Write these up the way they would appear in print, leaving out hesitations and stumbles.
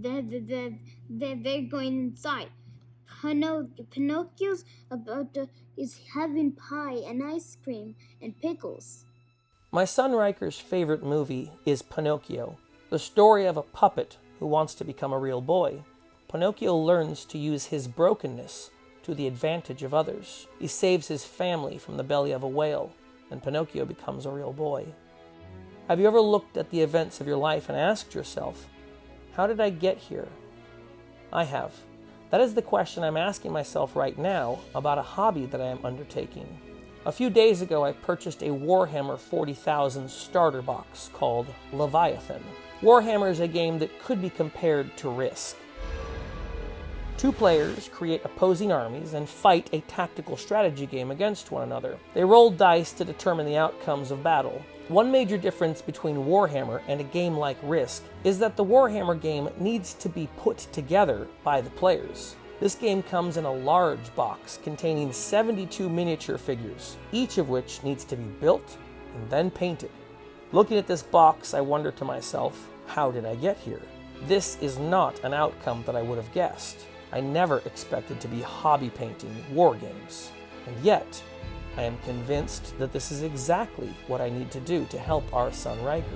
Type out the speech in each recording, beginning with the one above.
they're going inside. Pinocchio's about is having pie and ice cream and pickles. My son Riker's favorite movie is Pinocchio, the story of a puppet who wants to become a real boy. Pinocchio learns to use his brokenness to the advantage of others. He saves his family from the belly of a whale, and Pinocchio becomes a real boy. Have you ever looked at the events of your life and asked yourself, how did I get here? I have. That is the question I'm asking myself right now about a hobby that I am undertaking. A few days ago, I purchased a Warhammer 40,000 starter box called Leviathan. Warhammer is a game that could be compared to Risk. Two players create opposing armies and fight a tactical strategy game against one another. They roll dice to determine the outcomes of battle. One major difference between Warhammer and a game like Risk is that the Warhammer game needs to be put together by the players. This game comes in a large box containing 72 miniature figures, each of which needs to be built and then painted. Looking at this box, I wonder to myself, how did I get here? This is not an outcome that I would have guessed. I never expected to be hobby painting war games. And yet, I am convinced that this is exactly what I need to do to help our son Riker.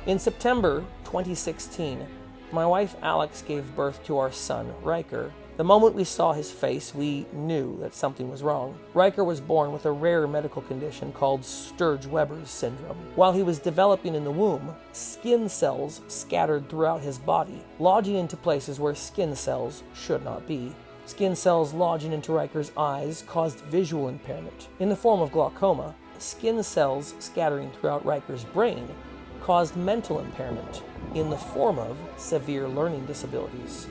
In September 2016, my wife Alex gave birth to our son Riker. The moment we saw his face, we knew that something was wrong. Riker was born with a rare medical condition called Sturge-Weber Syndrome. While he was developing in the womb, skin cells scattered throughout his body, lodging into places where skin cells should not be. Skin cells lodging into Riker's eyes caused visual impairment. In the form of glaucoma, skin cells scattering throughout Riker's brain caused mental impairment in the form of severe learning disabilities.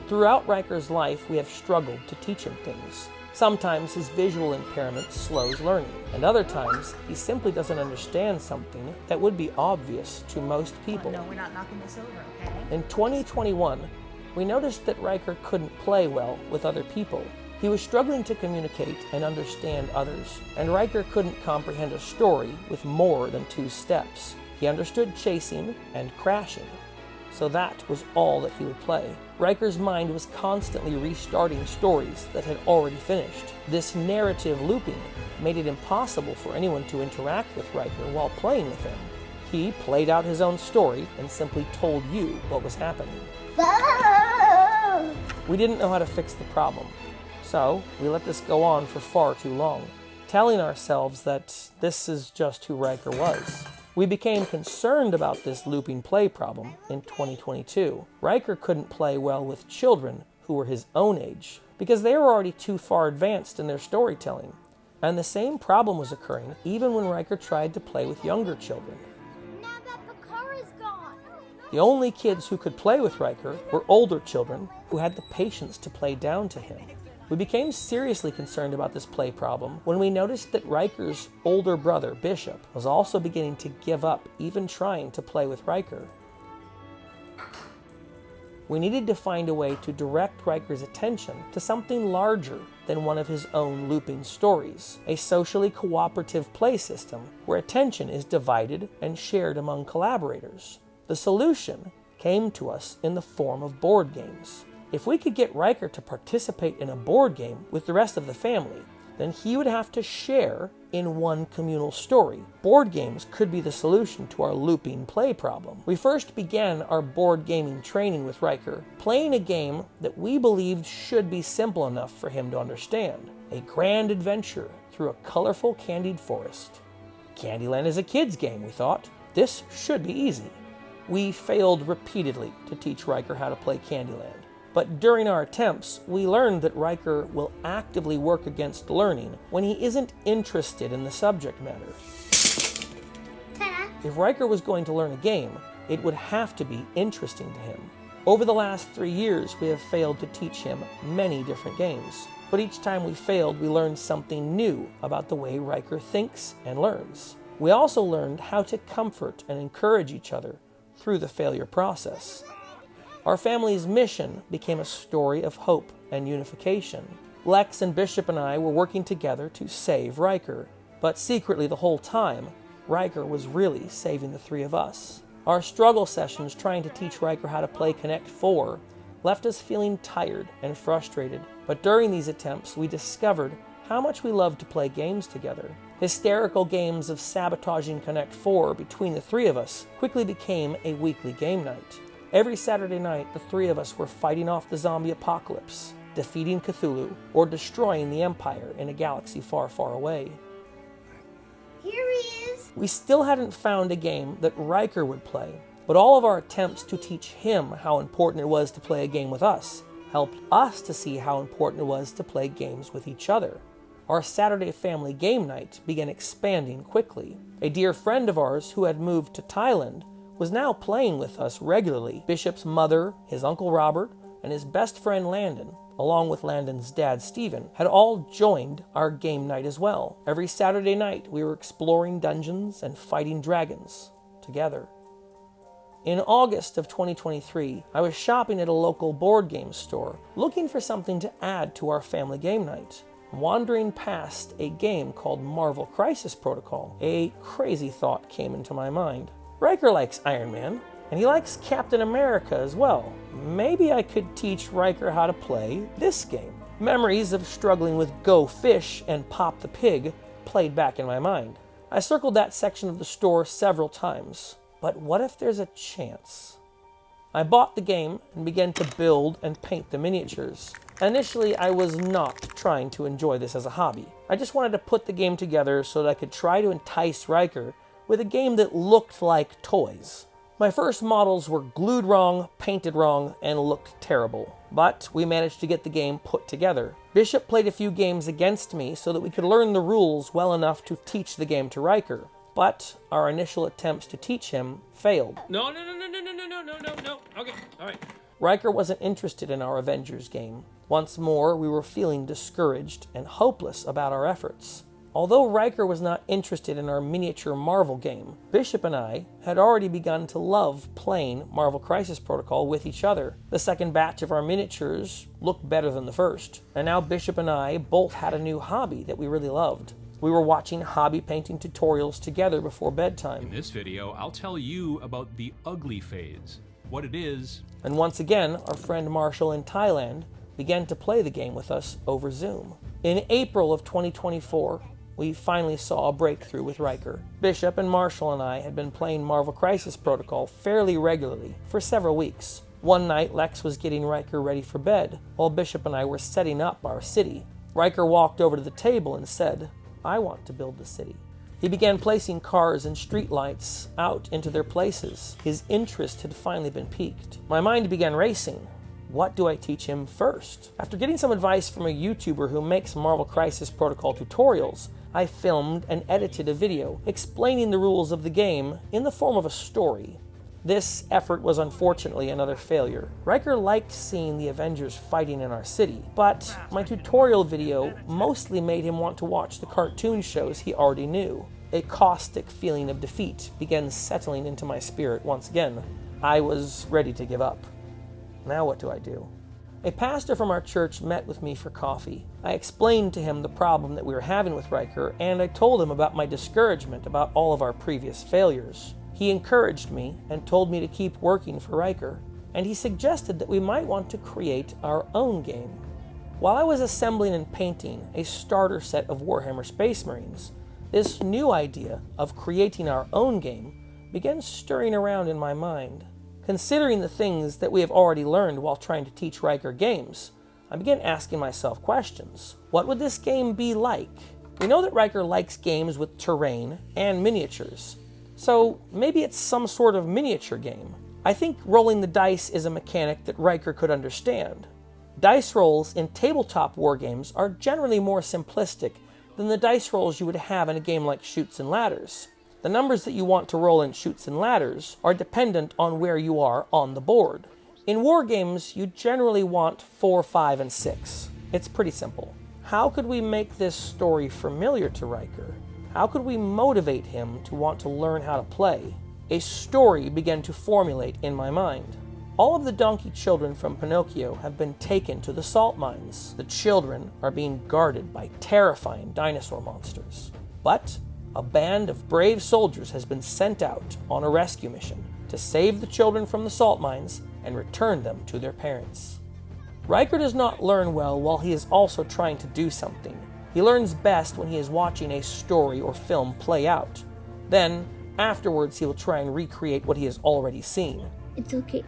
Throughout Riker's life, we have struggled to teach him things. Sometimes his visual impairment slows learning, and other times he simply doesn't understand something that would be obvious to most people. No, we're not knocking this over, okay? In 2021, we noticed that Riker couldn't play well with other people. He was struggling to communicate and understand others, and Riker couldn't comprehend a story with more than 2 steps. He understood chasing and crashing, so that was all that he would play. Riker's mind was constantly restarting stories that had already finished. This narrative looping made it impossible for anyone to interact with Riker while playing with him. He played out his own story and simply told you what was happening. We didn't know how to fix the problem, so we let this go on for far too long, telling ourselves that this is just who Riker was. We became concerned about this looping play problem in 2022. Riker couldn't play well with children who were his own age because they were already too far advanced in their storytelling. And the same problem was occurring even when Riker tried to play with younger children. Now that the car is gone. The only kids who could play with Riker were older children who had the patience to play down to him. We became seriously concerned about this play problem when we noticed that Riker's older brother, Bishop, was also beginning to give up even trying to play with Riker. We needed to find a way to direct Riker's attention to something larger than one of his own looping stories, a socially cooperative play system where attention is divided and shared among collaborators. The solution came to us in the form of board games. If we could get Riker to participate in a board game with the rest of the family, then he would have to share in one communal story. Board games could be the solution to our looping play problem. We first began our board gaming training with Riker, playing a game that we believed should be simple enough for him to understand. A grand adventure through a colorful candied forest. Candyland is a kid's game, we thought. This should be easy. We failed repeatedly to teach Riker how to play Candyland. But during our attempts, we learned that Riker will actively work against learning when he isn't interested in the subject matter. If Riker was going to learn a game, it would have to be interesting to him. Over the last 3 years, we have failed to teach him many different games. But each time we failed, we learned something new about the way Riker thinks and learns. We also learned how to comfort and encourage each other through the failure process. Our family's mission became a story of hope and unification. Lex and Bishop and I were working together to save Riker, but secretly the whole time, Riker was really saving the 3 of us. Our struggle sessions trying to teach Riker how to play Connect 4 left us feeling tired and frustrated, but during these attempts we discovered how much we loved to play games together. Hysterical games of sabotaging Connect 4 between the three of us quickly became a weekly game night. Every Saturday night, the three of us were fighting off the zombie apocalypse, defeating Cthulhu, or destroying the Empire in a galaxy far, far away. Here he is! We still hadn't found a game that Riker would play, but all of our attempts to teach him how important it was to play a game with us helped us to see how important it was to play games with each other. Our Saturday family game night began expanding quickly. A dear friend of ours who had moved to Thailand was now playing with us regularly. Bishop's mother, his uncle Robert, and his best friend Landon, along with Landon's dad Stephen, had all joined our game night as well. Every Saturday night we were exploring dungeons and fighting dragons together. In August of 2023, I was shopping at a local board game store, looking for something to add to our family game night. Wandering past a game called Marvel Crisis Protocol, a crazy thought came into my mind. Riker likes Iron Man, and he likes Captain America as well. Maybe I could teach Riker how to play this game. Memories of struggling with Go Fish and Pop the Pig played back in my mind. I circled that section of the store several times. But what if there's a chance? I bought the game and began to build and paint the miniatures. Initially, I was not trying to enjoy this as a hobby. I just wanted to put the game together so that I could try to entice Riker with a game that looked like toys. My first models were glued wrong, painted wrong, and looked terrible. But we managed to get the game put together. Bishop played a few games against me so that we could learn the rules well enough to teach the game to Riker. But our initial attempts to teach him failed. No. Okay, all right. Riker wasn't interested in our Avengers game. Once more, we were feeling discouraged and hopeless about our efforts. Although Riker was not interested in our miniature Marvel game, Bishop and I had already begun to love playing Marvel Crisis Protocol with each other. The second batch of our miniatures looked better than the first, and now Bishop and I both had a new hobby that we really loved. We were watching hobby painting tutorials together before bedtime. In this video, I'll tell you about the ugly phase, what it is. And once again, our friend Marshall in Thailand began to play the game with us over Zoom. In April of 2024, we finally saw a breakthrough with Riker. Bishop and Marshall and I had been playing Marvel Crisis Protocol fairly regularly for several weeks. One night, Lex was getting Riker ready for bed, while Bishop and I were setting up our city. Riker walked over to the table and said, "I want to build the city." He began placing cars and streetlights out into their places. His interest had finally been piqued. My mind began racing. What do I teach him first? After getting some advice from a YouTuber who makes Marvel Crisis Protocol tutorials, I filmed and edited a video explaining the rules of the game in the form of a story. This effort was unfortunately another failure. Riker liked seeing the Avengers fighting in our city, but my tutorial video mostly made him want to watch the cartoon shows he already knew. A caustic feeling of defeat began settling into my spirit once again. I was ready to give up. Now what do I do? A pastor from our church met with me for coffee. I explained to him the problem that we were having with Riker, and I told him about my discouragement about all of our previous failures. He encouraged me and told me to keep working for Riker, and he suggested that we might want to create our own game. While I was assembling and painting a starter set of Warhammer Space Marines, this new idea of creating our own game began stirring around in my mind. Considering the things that we have already learned while trying to teach Riker games, I began asking myself questions. What would this game be like? We know that Riker likes games with terrain and miniatures. So maybe it's some sort of miniature game. I think rolling the dice is a mechanic that Riker could understand. Dice rolls in tabletop wargames are generally more simplistic than the dice rolls you would have in a game like Chutes and Ladders. The numbers that you want to roll in Chutes and Ladders are dependent on where you are on the board. In wargames, you generally want 4, 5, and 6. It's pretty simple. How could we make this story familiar to Riker? How could we motivate him to want to learn how to play? A story began to formulate in my mind. All of the donkey children from Pinocchio have been taken to the salt mines. The children are being guarded by terrifying dinosaur monsters. But a band of brave soldiers has been sent out on a rescue mission. to save the children from the salt mines and return them to their parents. Riker does not learn well while he is also trying to do something. He learns best when he is watching a story or film play out. Then, afterwards, he will try and recreate what he has already seen. It's okay.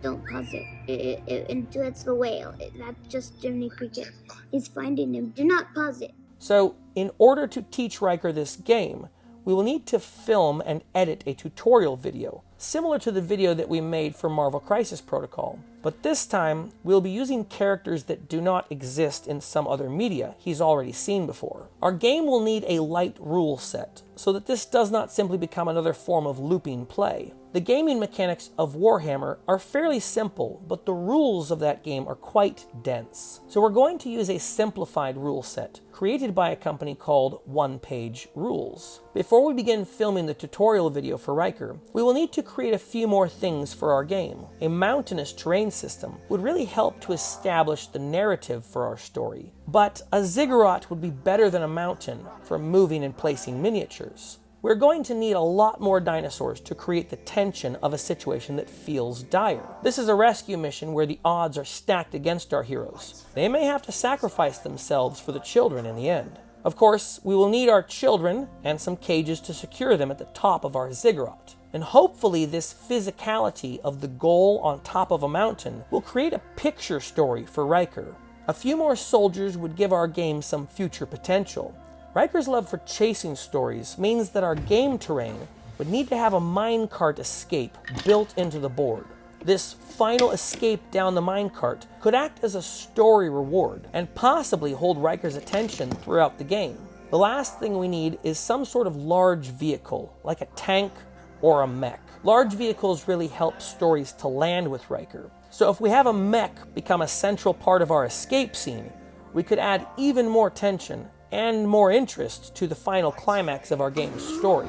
Don't pause it. And that's the whale. That's just Jiminy Cricket. He's finding him. Do not pause it. So, in order to teach Riker this game, we will need to film and edit a tutorial video, similar to the video that we made for Marvel Crisis Protocol. But this time, we'll be using characters that do not exist in some other media he's already seen before. Our game will need a light rule set, so that this does not simply become another form of looping play. The gaming mechanics of Warhammer are fairly simple, but the rules of that game are quite dense. So we're going to use a simplified rule set, created by a company called One Page Rules. Before we begin filming the tutorial video for Riker, we will need to create a few more things for our game. A mountainous terrain system would really help to establish the narrative for our story, but a ziggurat would be better than a mountain for moving and placing miniatures. We're going to need a lot more dinosaurs to create the tension of a situation that feels dire. This is a rescue mission where the odds are stacked against our heroes. They may have to sacrifice themselves for the children in the end. Of course, we will need our children and some cages to secure them at the top of our ziggurat. And hopefully this physicality of the goal on top of a mountain will create a picture story for Riker. A few more soldiers would give our game some future potential. Riker's love for chasing stories means that our game terrain would need to have a minecart escape built into the board. This final escape down the minecart could act as a story reward and possibly hold Riker's attention throughout the game. The last thing we need is some sort of large vehicle, like a tank or a mech. Large vehicles really help stories to land with Riker. So if we have a mech become a central part of our escape scene, we could add even more tension and more interest to the final climax of our game's story.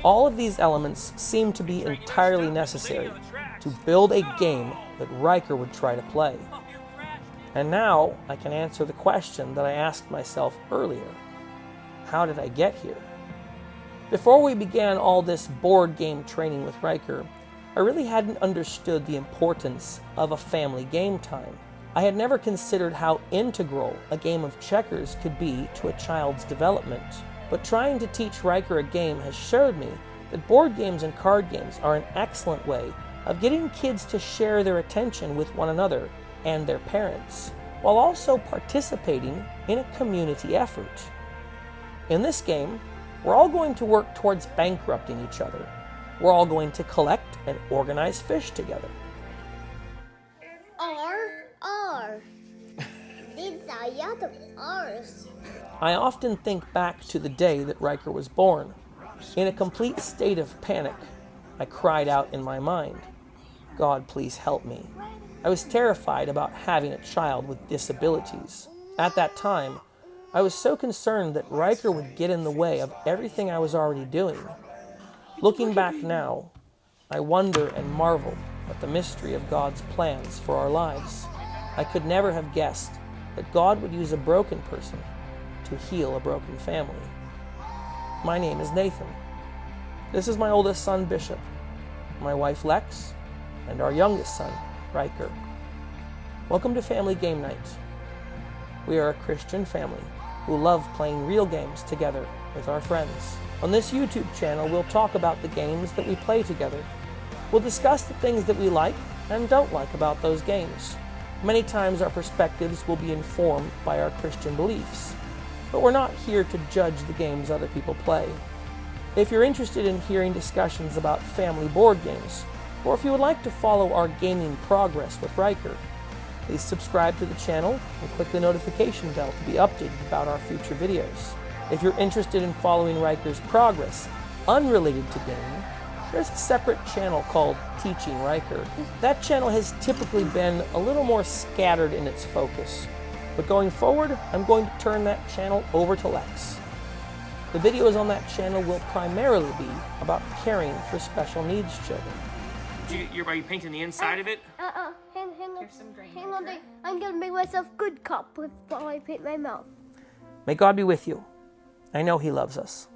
All of these elements seem to be entirely necessary to build a game that Riker would try to play. And now I can answer the question that I asked myself earlier. How did I get here? Before we began all this board game training with Riker, I really hadn't understood the importance of a family game time. I had never considered how integral a game of checkers could be to a child's development. But trying to teach Riker a game has showed me that board games and card games are an excellent way of getting kids to share their attention with one another and their parents, while also participating in a community effort. In this game, we're all going to work towards bankrupting each other. We're all going to collect and organize fish together. R. These are yacht of R's. I often think back to the day that Riker was born. In a complete state of panic, I cried out in my mind, "God, please help me." I was terrified about having a child with disabilities. At that time, I was so concerned that Riker would get in the way of everything I was already doing. Looking back now, I wonder and marvel at the mystery of God's plans for our lives. I could never have guessed that God would use a broken person to heal a broken family. My name is Nathan. This is my oldest son, Bishop, my wife, Lex, and our youngest son, Riker. Welcome to Family Game Night. We are a Christian family who love playing real games together with our friends. On this YouTube channel, we'll talk about the games that we play together. We'll discuss the things that we like and don't like about those games. Many times our perspectives will be informed by our Christian beliefs, but we're not here to judge the games other people play. If you're interested in hearing discussions about family board games, or if you would like to follow our gaming progress with Riker, please subscribe to the channel and click the notification bell to be updated about our future videos. If you're interested in following Riker's progress unrelated to gaming, there's a separate channel called Teaching Riker. That channel has typically been a little more scattered in its focus, but going forward, I'm going to turn that channel over to Lex. The videos on that channel will primarily be about caring for special needs children. Are you painting the inside of it? Hang on. Here's some green Hang on. marker. I'm gonna make myself good cop while I paint my mouth. May God be with you. I know He loves us.